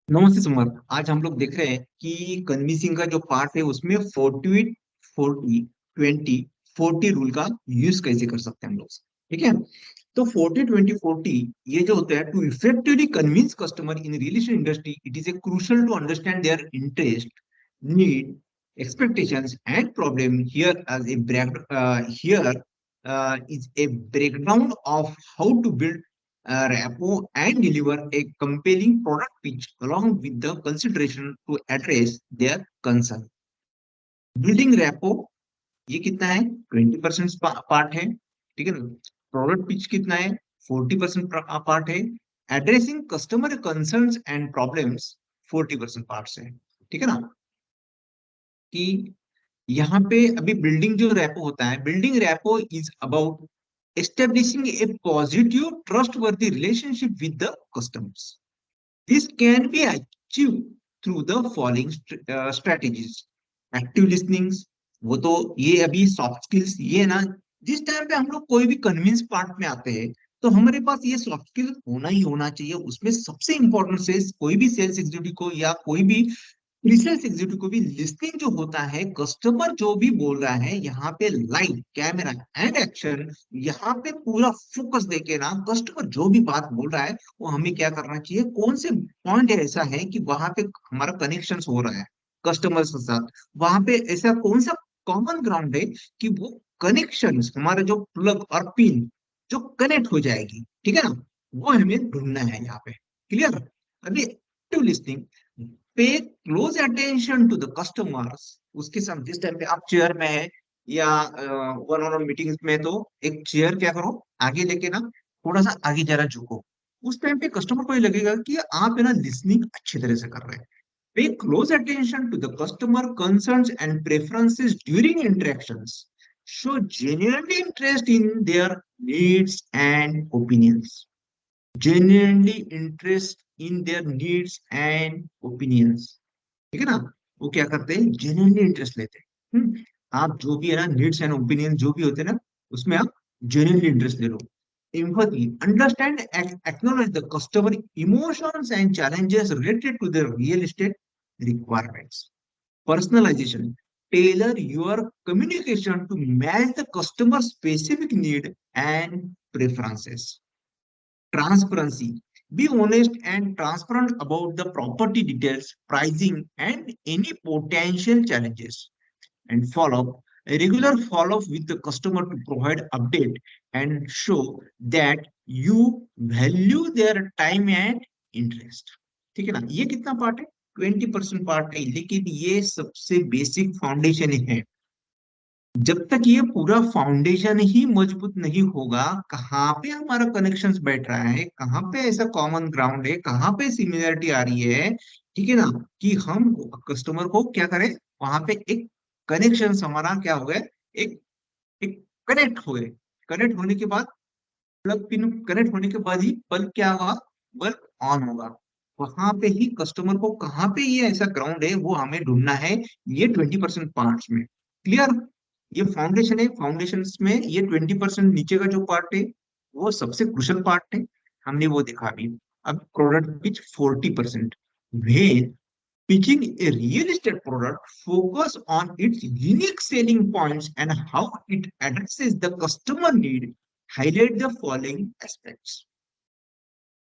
नमस्ते सुमर। आज हम लोग देख रहे हैं कि कन्विंसिंग का जो पार्ट है उसमें 40 20 20 40 रूल का यूज कैसे कर सकते हैं हम लोग। ठीक है। तो 40 20 40 ये जो होता है, to effectively convince customer in relation industry it is a crucial to understand their interest, need, expectations and problem. Here is a breakdown of how to build rapport and deliver a compelling product pitch along with the consideration to address their concern. Building rapport ये कितना है? 20% part है। ठीक है ना। Product pitch कितना है? 40% part है। Addressing customer concerns and problems 40% part है। ठीक है ना। कि यहाँ पे अभी बिल्डिंग जो रैपो होता है, building rapport is about establishing A positive trustworthy relationship with the customers. This can be achieved through the following strategies. Active listening, वो तो ये अभी सॉफ्ट स्किल्स ये ना। जिस टाइम पे हम लोग कोई भी कन्विंस पार्ट में आते हैं तो हमारे पास ये सॉफ्ट स्किल होना ही होना चाहिए। उसमें सबसे इंपॉर्टेंट से कोई भी सेल्स एग्जीक्यूटिव को या कोई भी रिसर्च एग्जीक्यूटिव को भी लिस्टिंग जो होता है, कस्टमर जो भी बोल रहा है यहाँ पे लाइव कैमरा एंड एक्शन, यहाँ पे पूरा फोकस देके ना कस्टमर जो भी बात बोल रहा है वो हमें क्या करना चाहिए, कौन से पॉइंट ऐसा है कि वहां पे हमारा कनेक्शन हो रहा है कस्टमर के साथ, वहां पे ऐसा कौन सा कॉमन ग्राउंड है कि वो कनेक्शन हमारा जो प्लग और पिन जो कनेक्ट हो जाएगी। ठीक है ना। वो हमें ढूंढना है यहाँ पे। क्लियर। अभी active listing, pay close attention to the customers. उसके साथ जिस टाइम पे आप चेयर में है या वन ऑन वन मीटिंग्स में, तो एक चेयर क्या करो, आगे लेके ना थोड़ा सा आगे जरा झुको। उस टाइम पे कस्टमर को ये लगेगा कि आप है ना लिसनिंग अच्छी तरह से कर रहे हैं। Pay close attention to the customer concerns and preferences during interactions, show genuinely interest in their needs and opinions. Genuinely interest in their needs and opinions. ठीक है ना। वो क्या करते हैं, जेन्युइनली इंटरेस्ट लेते हैं। आप जो भी है ना नीड्स एंड ओपिनियन जो भी होते हैं ना, उसमें आप जेन्युइनली इंटरेस्ट ले लो। Empathy, understand acknowledge the customer emotions and challenges related to the real estate requirements. Personalization, tailor your communication to match the customer specific need and preferences. Transparency, be honest and transparent about the property details, pricing, and any potential challenges. And follow up, a regular follow up with the customer to provide update and show that you value their time and interest. ठीक है ना। ये कितना part है? 20% part है, लेकिन ये सबसे बेसिक फाउंडेशन है। जब तक ये पूरा फाउंडेशन ही मजबूत नहीं होगा, कहाँ पे हमारा कनेक्शन बैठ रहा है, कहाँ पे ऐसा कॉमन ग्राउंड है, कहाँ पे सिमिलरिटी आ रही है। ठीक है ना। कि हम कस्टमर को क्या करें, वहां पे एक कनेक्शन हमारा क्या हो गया, एक एक कनेक्ट हो गए। कनेक्ट होने के बाद प्लग पिन कनेक्ट होने के बाद ही बल्ब क्या होगा, बल्ब ऑन होगा। वहां पे ही कस्टमर को कहाँ पे ये ऐसा ग्राउंड है वो हमें ढूंढना है, ये 20% पार्ट्स में। क्लियर। ये फाउंडेशन है, फाउंडेशन में ये 20% नीचे का जो पार्ट है वो सबसे क्रुशियल पार्ट है। हमने वो देखा अभी। अब product pitch 40%, when pitching a real estate product, focus on its unique selling points and how it addresses the customer need. Highlight the following aspects.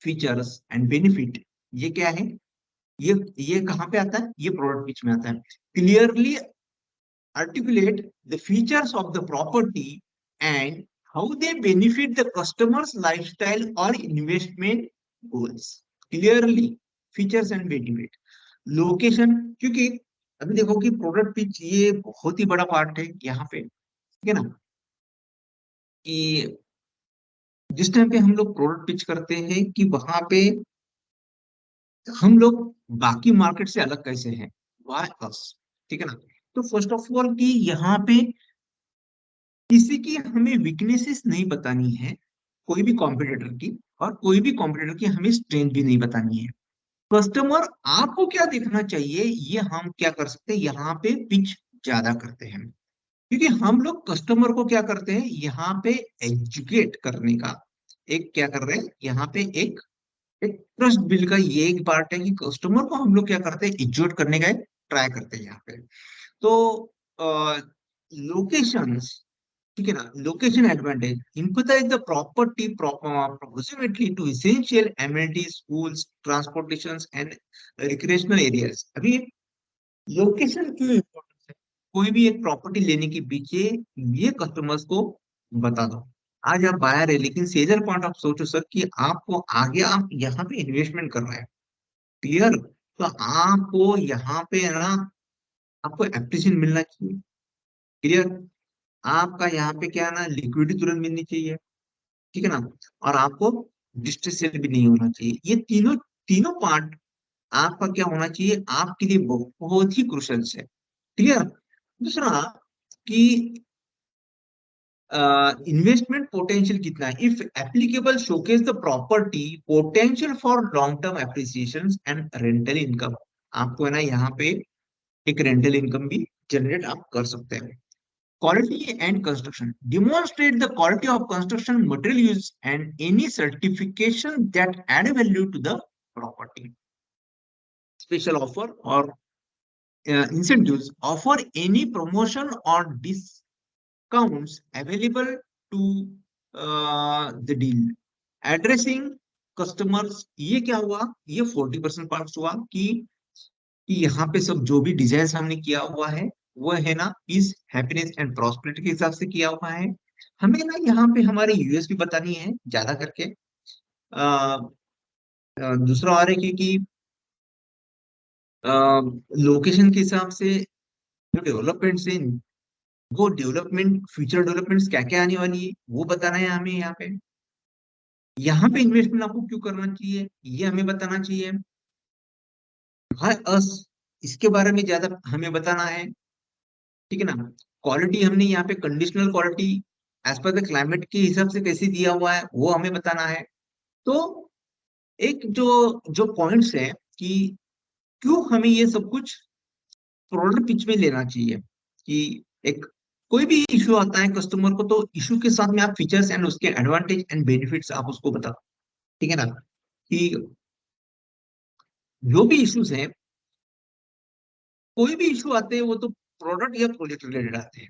Features and benefit, ये क्या है? ये कहाँ पे आता है? ये प्रोडक्ट पिच में आता है। Clearly articulate the features of the property and how they benefit the customer's lifestyle or investment goals. Clearly, features and benefit. Location, क्योंकि अभी देखो कि प्रोडक्ट पिच ये बहुत ही बड़ा पार्ट है यहाँ पे। ठीक है ना। कि जिस टाइम पे हम लोग प्रोडक्ट पिच करते हैं कि वहां पे हम लोग बाकी मार्केट से अलग कैसे हैं, वाई अस। ठीक है ना। तो फर्स्ट ऑफ ऑल कि यहाँ पे किसी की हमें वीकनेसेस नहीं बतानी है, कोई भी कॉम्पिटिटर की, और कोई भी कॉम्पिटिटर की हमें स्ट्रेंथ भी नहीं बतानी है। कस्टमर आपको क्या देखना चाहिए, ये हम क्या कर सकते हैं, यहाँ पे पिच ज्यादा करते हैं। क्योंकि हम लोग कस्टमर को क्या करते हैं यहाँ पे एजुकेट करने का एक क्या कर रहे हैं, यहाँ पे एक एक ट्रस्ट बिल्ड का ये एक पार्ट है कि कस्टमर को हम लोग क्या करते हैं, एग्जॉर्ट करने का ट्राई करते हैं यहाँ पे। तो लोकेशंस, ठीक है ना, location advantage, emphasize the property proximity to essential amenities, schools, transportations and recreational areas। अभी लोकेशन क्यों इम्पोर्टेंट है, कोई भी एक प्रॉपर्टी लेने के पीछे ये कस्टमर्स को बता दो। आज आप बायर है, लेकिन सेलर पॉइंट ऑफ सोचो सर कि आपको आगे आप यहाँ पे इन्वेस्टमेंट कर रहे हैं, क्लियर। तो आपको यहाँ पे है ना, आपको एप्रिसिएशन मिलना चाहिए, क्लियर। आपका यहाँ पे क्या है ना, लिक्विडिटी तुरंत मिलनी चाहिए, ठीक है ना। और आपको डिस्ट्रेस सेल भी नहीं होना चाहिए। ये तीनों तीनों पार्ट आपका क्या होना चाहिए, आपके लिए बहुत ही क्रुशियल है, क्लियर। दूसरा कि इन्वेस्टमेंट पोटेंशियल कितना है, if applicable showcase the property potential for long term appreciation and rental income. आपको है ना यहाँ पे एक रेंटल इनकम भी जनरेट आप कर सकते हैं। Quality and construction. Demonstrate the quality of construction material use and any certification that add value to the property. Special offer or incentives. Offer any promotion or discounts available to the deal. Addressing customers, ये क्या हुआ, ये 40% part हुआ कि यहाँ पे सब जो भी डिजाइन हमने किया हुआ है वो है ना पीस, हैप्पीनेस एंड प्रॉस्पेरिटी के हिसाब से किया हुआ है। हमें ना यहाँ पे हमारे यूएसपी बतानी है ज्यादा करके। दूसरा और है कि लोकेशन के हिसाब से जो डेवलपमेंट से, वो डेवलपमेंट फ्यूचर डेवलपमेंट्स क्या क्या आने वाली है वो बताना है हमें यहाँ पे। यहाँ पे इन्वेस्टमेंट आपको क्यों करना चाहिए ये हमें बताना चाहिए। हाँ अस इसके बारे में ज्यादा हमें बताना है, ठीक है ना। क्वालिटी हमने यहाँ पे conditional quality as per the climate के हिसाब से कैसे दिया हुआ है वो हमें बताना है। तो एक जो जो पॉइंट्स है कि क्यों हमें ये सब कुछ प्रोडक्ट पिच में लेना चाहिए, कि एक कोई भी इशू आता है कस्टमर को, तो इशू के साथ में आप फीचर्स एंड उसके एडवांटेज एंड बेनिफिट्स आप उसको बताओ, ठीक है ना। कि जो भी इश्यूज हैं, कोई भी इशू आते हैं वो तो प्रोडक्ट या प्रोजेक्ट रिलेटेड आते हैं,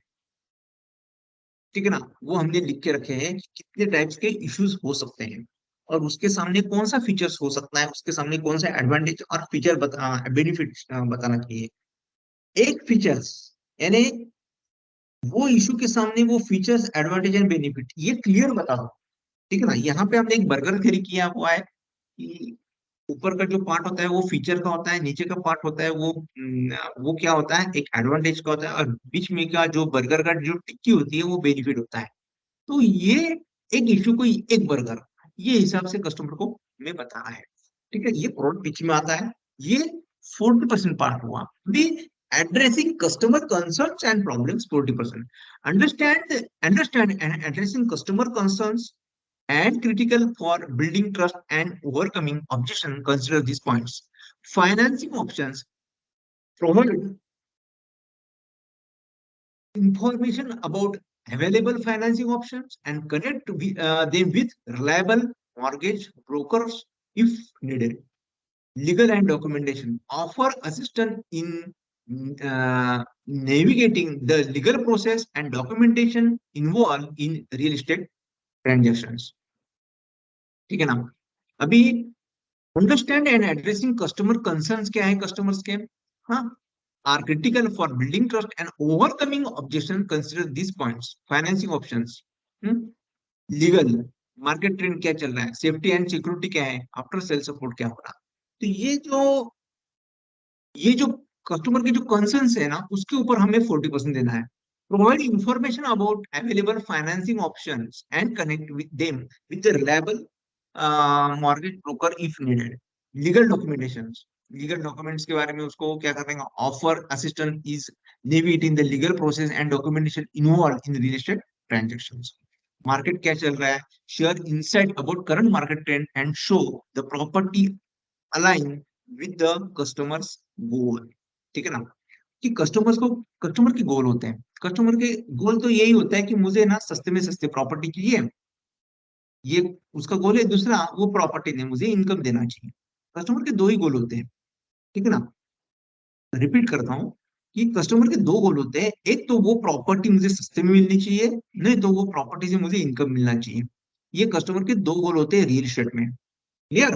ठीक है ना। वो हमने लिख के रखे हैं कि कितने टाइप्स के इश्यूज हो सकते हैं और उसके सामने कौन सा फीचर्स हो सकता है, उसके सामने कौन सा एडवांटेज और फीचर बेनिफिट बताना चाहिए। एक फीचर्स यानी वो इशू के सामने वो फीचर्स एडवांटेज एंड बेनिफिट ये क्लियर बता दो, ठीक है ना। यहाँ पे हमने एक बर्गर थ्योरी किया हुआ है कि ऊपर का जो पार्ट होता है वो फीचर का होता है, नीचे का पार्ट होता है वो क्या होता है, एक एडवांटेज का होता है, और बीच में का जो बर्गर का जो टिक्की होती है वो बेनिफिट होता है। तो ये एक इश्यू को एक बर्गर ये हिसाब से कस्टमर को हमें बताना है, ठीक है। ये प्रोडक्ट पिच में आता है। ये 40% पार्ट हुआ। अभी addressing customer concerns and problems 40%। Understand and addressing customer concerns and critical for building trust and overcoming objection. Consider these points. Financing options provide information about available financing options and connect them with reliable mortgage brokers if needed. Legal and documentation offer assistance in navigating the legal process and documentation involved in real estate transactions, ठीक है ना। अभी understand and addressing customer concerns क्या है customers के, हाँ, are critical for building trust and overcoming objection. Consider this points. Financing options, legal, market trend क्या चल रहा है, सेफ्टी एंड सिक्योरिटी क्या है, आफ्टर सेल सपोर्ट क्या हो रहा है। तो ये जो कस्टमर के जो कंसर्न्स है ना उसके ऊपर हमें 40% देना है। Provide information about available financing options and connect with them with the reliable mortgage broker if needed. Legal documentations, legal documents के बारे में उसको क्या करेंगे, offer assistant is navigating the legal process and documentation involve in real estate transactions. Market क्या चल रहा है, share insight about current market trend and show the property align with the customers goal, ठीक है ना। कि कस्टमर के गोल होते हैं, कस्टमर के गोल तो यही होता है कि मुझे ना सस्ते में सस्ते प्रॉपर्टी चाहिए ये उसका गोल है। दूसरा, वो प्रॉपर्टी ने मुझे इनकम देना चाहिए। कस्टमर के दो ही गोल होते हैं, ठीक है ना। रिपीट करता हूँ कि कस्टमर के दो गोल होते हैं, एक तो वो प्रॉपर्टी मुझे सस्ते में मिलनी चाहिए, नहीं तो वो प्रॉपर्टी से मुझे इनकम मिलना चाहिए। ये कस्टमर के दो गोल होते हैं रियल एस्टेट में। क्लियर?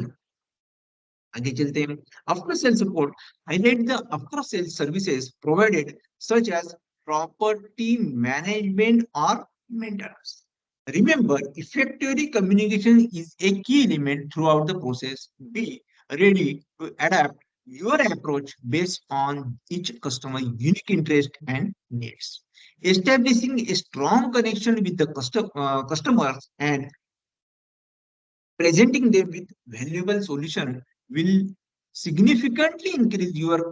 आगे चलते हैं। After sale support highlight the after sale services provided such as property management और maintenance. Remember, effectively communication is a key element throughout the process. Be ready to adapt your approach based on each customer unique interest and needs. Establishing a strong connection with the customers and presenting them with valuable solution will significantly increase your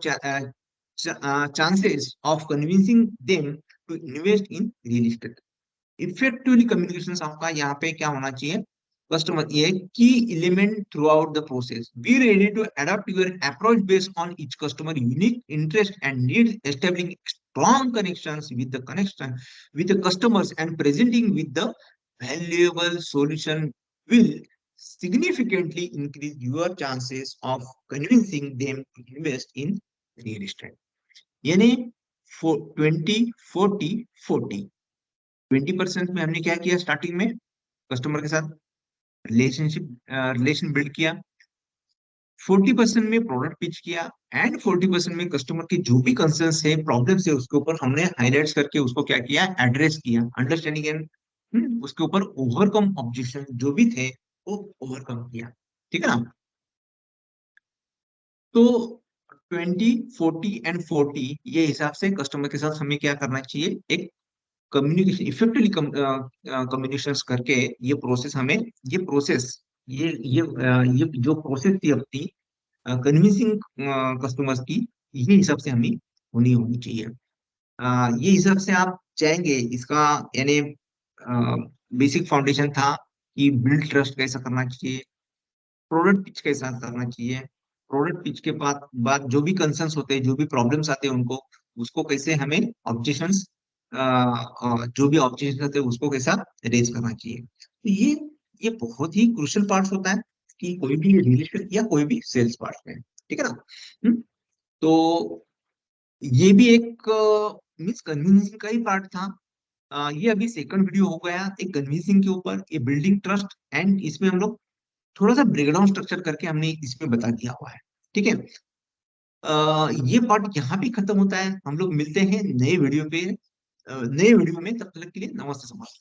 chances of convincing them to invest in real estate. Effectively communication आपका यहाँ पे क्या होना चाहिए? Customer ये key element throughout the process. Be ready to adopt your approach based on each customer unique interest and need, establishing strong connections with the customers and presenting with the valuable solution will significantly increase your chances of convincing them to invest in real estate. यानी 20 40 40, 20% में हमने क्या किया? Starting में customer के साथ relation build किया। 40% में प्रोडक्ट पिच किया। एंड 40% में कस्टमर की जो भी कंसर्न्स है, प्रॉब्लम्स है, उसके ऊपर हमने हाईलाइट्स करके उसको क्या किया? एड्रेस किया, अंडरस्टैंडिंग एंड उसके ऊपर ओवरकम ऑब्जेक्शन जो भी थे वो ओवरकम किया। ठीक है ना। तो 20 40 एंड 40 ये हिसाब से कस्टमर के साथ हमें क्या करना चाहिए? एक कम्युनिकेशन इफेक्टिवली कम्युनिकेशन करके ये प्रोसेस हमें, ये प्रोसेस, ये जो प्रोसेस थी अपनी कन्विंसिंग कस्टमर्स की, ये हिसाब से हमें होनी होनी चाहिए। ये हिसाब से आप चाहेंगे इसका, यानी बेसिक फाउंडेशन था कि बिल्ड ट्रस्ट कैसा करना चाहिए, प्रोडक्ट पिच कैसा करना चाहिए, प्रोडक्ट पिच के बाद बाद जो भी कंसर्न्स होते हैं, जो भी प्रॉब्लम्स आते हैं उनको, उसको कैसे हमें ऑब्जेक्शंस, जो भी ऑब्जेक्शन होते हैं उसको कैसा रेज करना चाहिए। तो ये बहुत ही क्रूशियल पार्ट होता है कि कोई भी रियल एस्टेट या कोई भी सेल्स पार्ट में। ठीक है ना। तो ये भी एक मीन्स कन्विंसिंग का ही पार्ट था। ये अभी सेकंड वीडियो हो गया एक कन्विंसिंग के ऊपर, ये बिल्डिंग ट्रस्ट, एंड इसमें हम लोग थोड़ा सा ब्रेकडाउन स्ट्रक्चर करके हमने इसमें बता दिया हुआ है। ठीक है। ये पार्ट यहाँ भी खत्म होता है। हम लोग मिलते हैं नए वीडियो पे, नए वीडियो में। तब तक के लिए नमस्ते समाज।